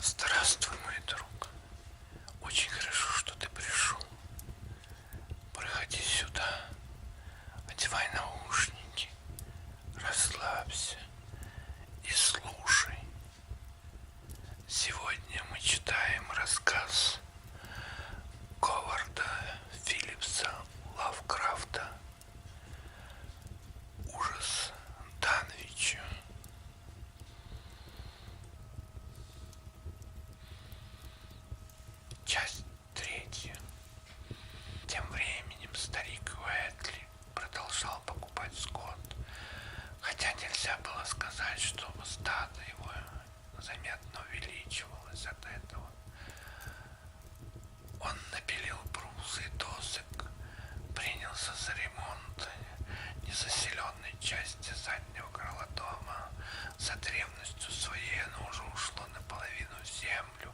Здравствуй, мой друг. Очень хорошо, что ты пришел. Проходи сюда, одевай наушники, расслабься и слушай. Сегодня мы читаем рассказ Говарда Филлипса Лавкрафта «Ужас Данвича». Часть третья. Тем временем старик Уэтли продолжал покупать скот, хотя нельзя было сказать, чтобы стадо его заметно увеличивалось от этого. Он напилил брусы и досок, принялся за ремонт незаселенной части заднего крыла дома. За древностью своей оно уже ушло наполовину в землю,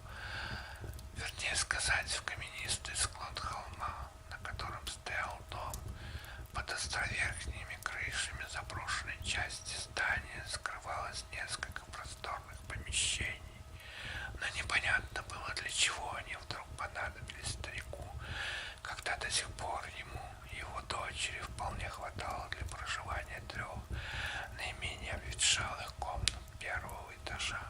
вернее сказать, в каменистый склон холма, на котором стоял дом. Под островерхними крышами заброшенной части здания скрывалось несколько просторных помещений, но непонятно было, для чего они вдруг понадобились старику, когда до сих пор ему и его дочери вполне хватало для проживания 3 наименее обветшалых комнат первого этажа.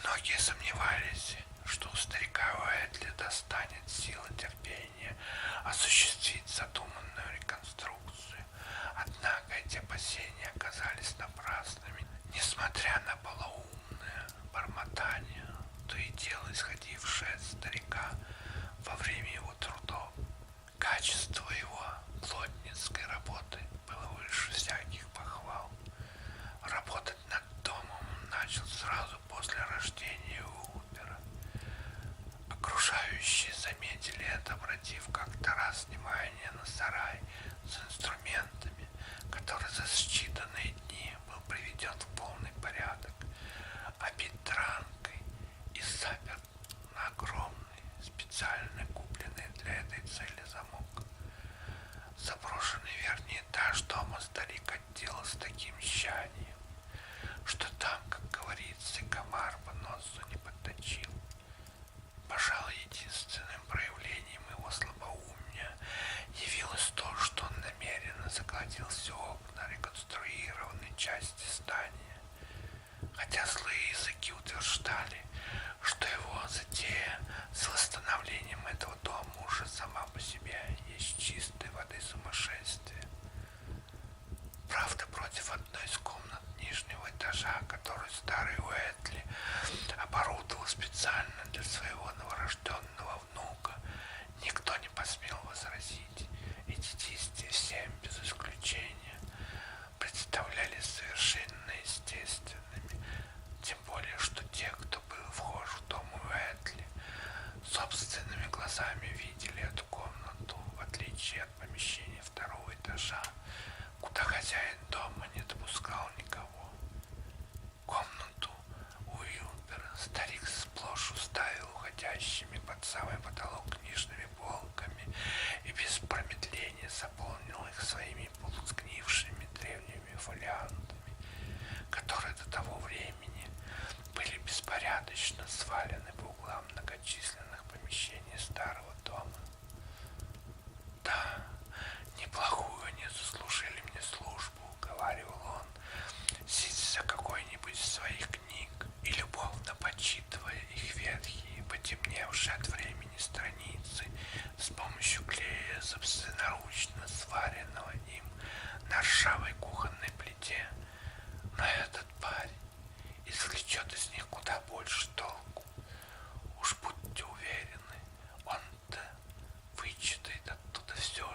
Многие сомневались, что у старика Уэтли достанет сил и терпения осуществить задуманную реконструкцию. Однако эти опасения оказались напрасными. Несмотря на полоумное бормотание, то и дело исходившее от старика во время его трудов, качество его плотницкой работы было выше всяких похвал. Работать над домом он начал сразу после рождения Уилбера. Окружающие заметили это, обратив как-то раз внимание на сарай с инструментами, который за считанные дни был приведен в полный порядок, обит дранкой и заперт на огромный, специально купленный для этой цели замок. Заброшенный верхний этаж дома старик отделал с таким тщанием, что там, как говорится, комар по носу не подточил. Пожалуй, единственным проявлением его слабоумия явилось то, что он намеренно закладил все окна реконструированной части здания, хотя злые языки утверждали, что его затея с восстановлением этого дома уже сама по себе есть чистой воды сумасшествие. Правда, против одной из комнат нижнего этажа, которую старый Уэтли оборудовал специально для своего новорожденного внука, никто не посмел возразить. Эти действия всем без исключения представлялись совершенно естественными, тем более, что те, кто был вхож в дом Уэтли, собственными глазами видели эту комнату, в отличие от помещения 2-го этажа, куда хозяин дома не допускал никого. Комнату Уилбера старик сплошь уставил уходящими под самый потолок книжными полками и без промедления заполнил их своими полусгнившими древними фолиантами, которые до того времени были беспорядочно свалены по углам многочисленных помещений старого дома. Да, неплохую они заслужили мне службу, говаривал он, сидя за какой-нибудь из своих книг и любовно почитывая их ветхие, потемневшие от времени страницы с помощью клея, собственноручно сваренного им на ржавой кухонной плите. Но этот парень извлечет из них куда больше толку. Уж будьте уверены, он-то вычитает оттуда все,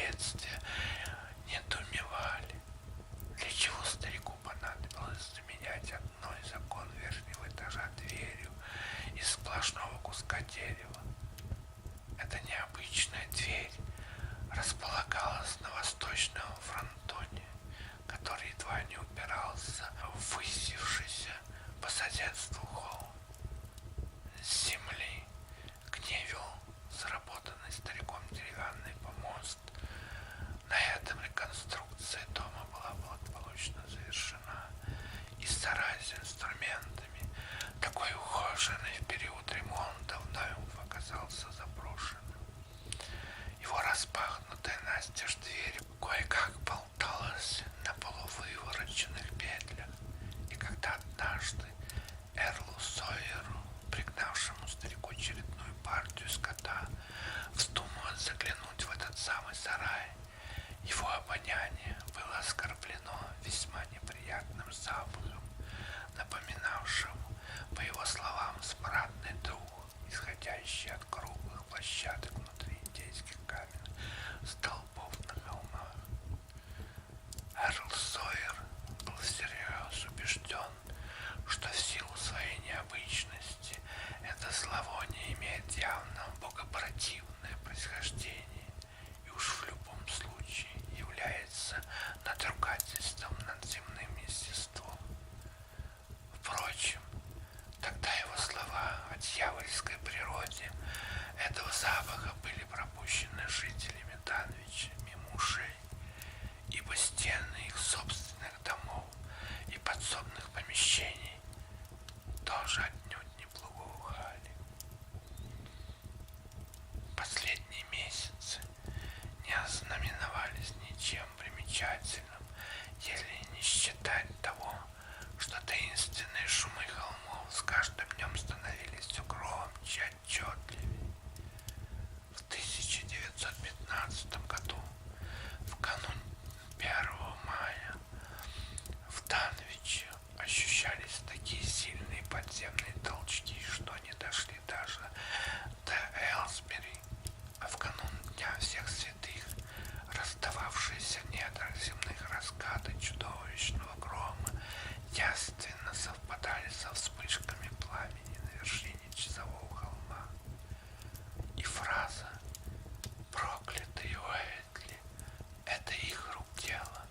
последствия недоумевали, для чего старику понадобилось заменять одной закон верхнего этажа дверью из сплошного куска дерева. Эта необычная дверь располагалась на восточном фронтоне, который едва не упирался в высившийся по соседству холм. С земли к ней вел заработанный стариком деревянный помост. На этом реконструкция дома была благополучно завершена, и сарай с инструментами, такой ухоженный в период ремонта, вновь оказался заброшенным. Его распахнутая настежь дверь кое-как болталась на полувывороченных петлях, и когда однажды Эрлу Сойеру, пригнавшему старику очередную партию скота, вздумалось заглянуть в этот самый сарай, его обоняние было оскорблено весьма неприятным запахом, напоминавшим, по его словам, смрадный дух, исходящий от круглых площадок внутри индейских каменных столбов на холмах. Эрл Сойер был всерьез убежден, что в силу своей необычности это зловоние имеет явно богопротивное происхождение и уж в любом случае является надругательством над земным естеством. Впрочем, тогда его слова о дьявольской природе этого запаха были пропущены жителями Данвича мимо ушей, ибо стены их собственных домов и подсобных помещений тоже отнюдь не благоухали. Последние месяцы не ознаменовались ничем примечательным, если не считать того, что таинственные шумы холмов с каждым днем становились все громче и отчетливее. В 1915 году, в канун 1 мая, в Данвиче ощущались такие сильные подземные толчки, что они дошли даже до Элсбери, а в канун Дня всех святых раздававшиеся в недрах земных раскаты чудовищного грома яственно совпадали со вспышками пламени на вершине часового холма. И фраза «проклятые Уэйтли, это их рук дело»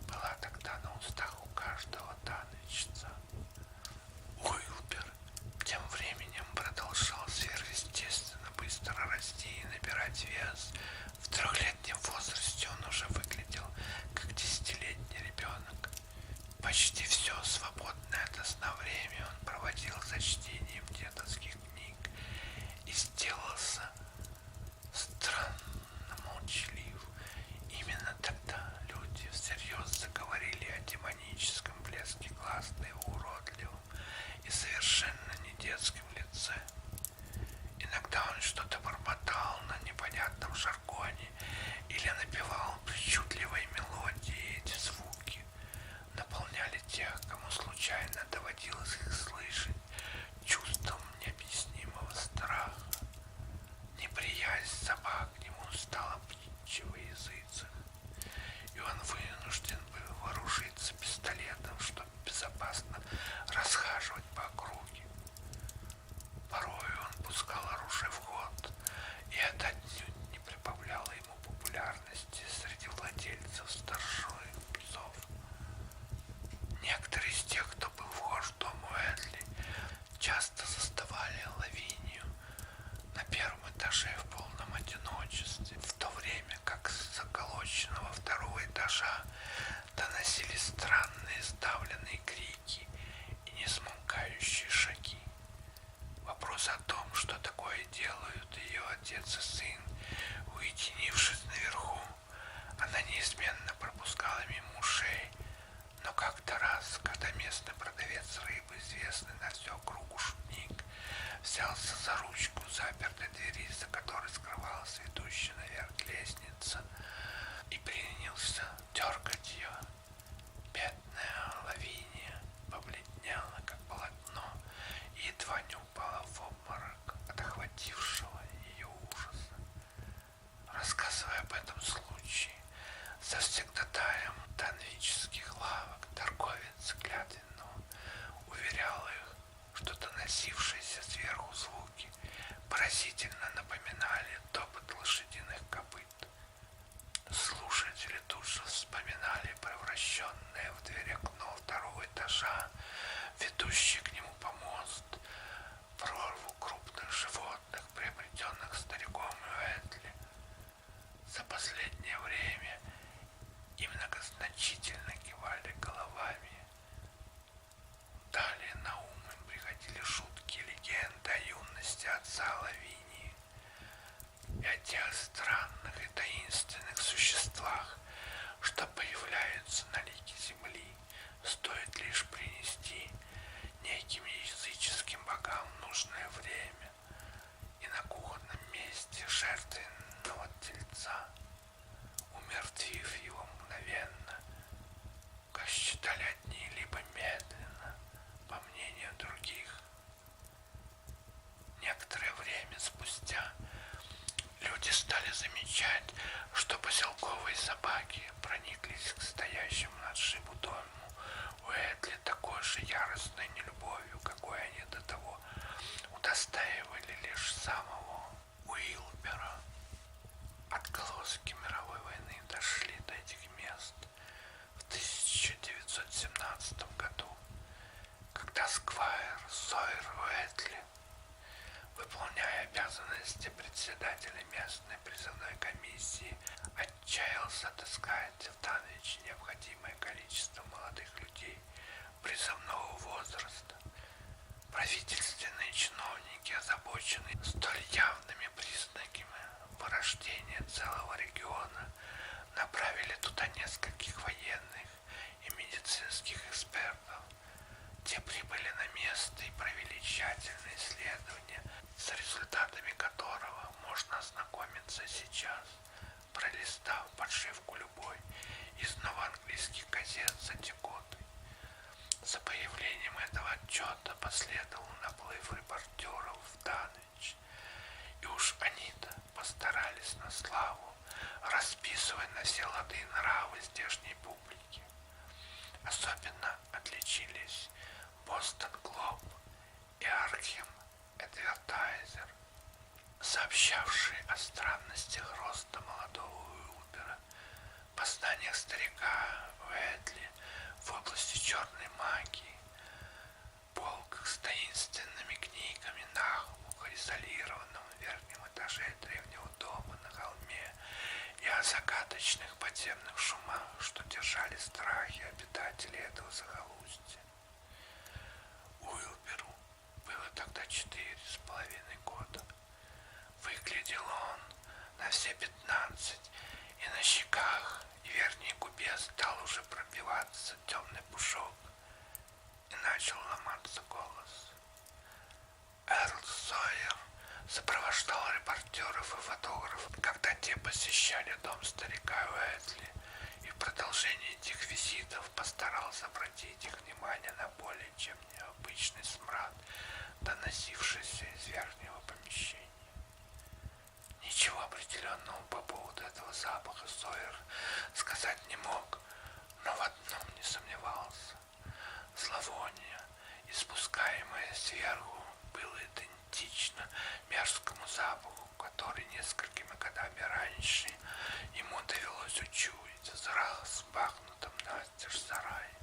была тогда на устах у каждого данвичца. Уилбер тем временем продолжал сверхъестественно быстро расти и набирать вес. В 3-летнем возрасте он уже выглядел как 10-летний ребенок. Почти все свободное от сна время он проводил за чтением дедовских книг и сделался странно молчалив. Именно тогда люди всерьез заговорили о демоническом блеске глаз на его уродливом и совершенно не детском лице. Иногда он что-то бормотал на непонятном жаргоне или напевал причудливой мелодии. Эти звуки наполняли тех, кому случайно доводилось их слышать, будто появляются на лике земли, стоит лишь принести неким языческим богам нужное время и на кухонном месте жертвенного тельца, умертвив его мгновенно, как считали одни, либо медленно, по мнению других. Некоторое время спустя люди стали замечать, что поселковые собаки прониклись к стоящему на отшибу дому Уэтли такой же яростной нелюбовью, какой они до того удостаивали лишь самого Уилбера. Отголоски мировой войны дошли до этих мест в 1917 году, когда сквайр Сойер Уэтли, выполняя обязанности председателя местной призывной комиссии, отчаялся отыскать в Данвиче необходимое количество молодых людей призывного возраста. Правительственные чиновники, озабоченные столь явными признаками вырождения целого региона, направили туда нескольких военных и медицинских экспертов. Те прибыли на место и провели тщательные исследования, с результатами которого можно ознакомиться сейчас, пролистав подшивку любой из новоанглийских газет с антикотой. За появлением этого отчета последовал наплыв репортеров в Данвич, и уж они-то постарались на славу, расписывая на все лады нравы здешней публики. Особенно отличились Бостон Глоб и Аркхем Эдвертайзер, сообщавшие о странностях роста молодого Уилбера, познаниях старика Уэтли в области черной магии, полках с таинственными книгами наглухо изолированном верхнем этаже древнего дома на холме и о загадочных подземных шумах, что держали страхи обитателей этого захолустья. Уилберу было тогда 4,5 года. Выглядел он на все 15, и на щеках и верхней губе стал уже пробиваться темный пушок, и начал ломаться голос. Эрл Сойер сопровождал репортеров и фотографов, когда те посещали дом старика Уэтли, и в продолжении этих визитов постарался обратить их внимание на более чем необычный смрад, доносившийся из верхнего помещения. Ничего определенного по поводу этого запаха Сойер сказать не мог, но в одном не сомневался. Зловоние, испускаемое сверху, было идентично мерзкому запаху, который несколькими годами раньше ему довелось учуять в распахнутом настежь сарае,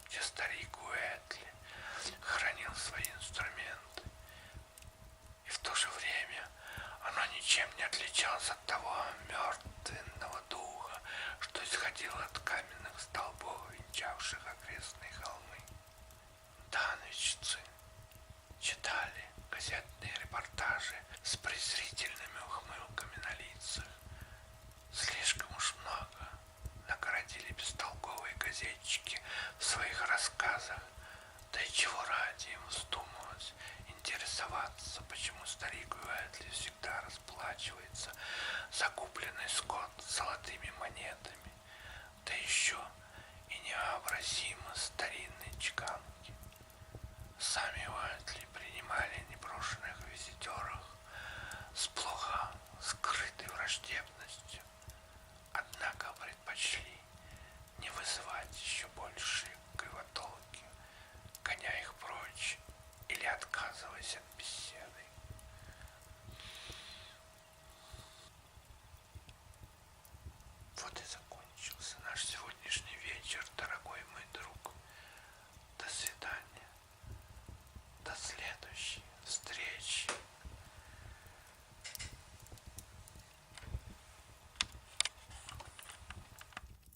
где старик Уэтли хранил свои инструменты. И в то же время оно ничем не отличалось от того мертвенного духа, что исходило от каменных столбов, венчавших окрестные холмы. Данвичцы читали газетные репортажи с презрительными ухмылками на лицах,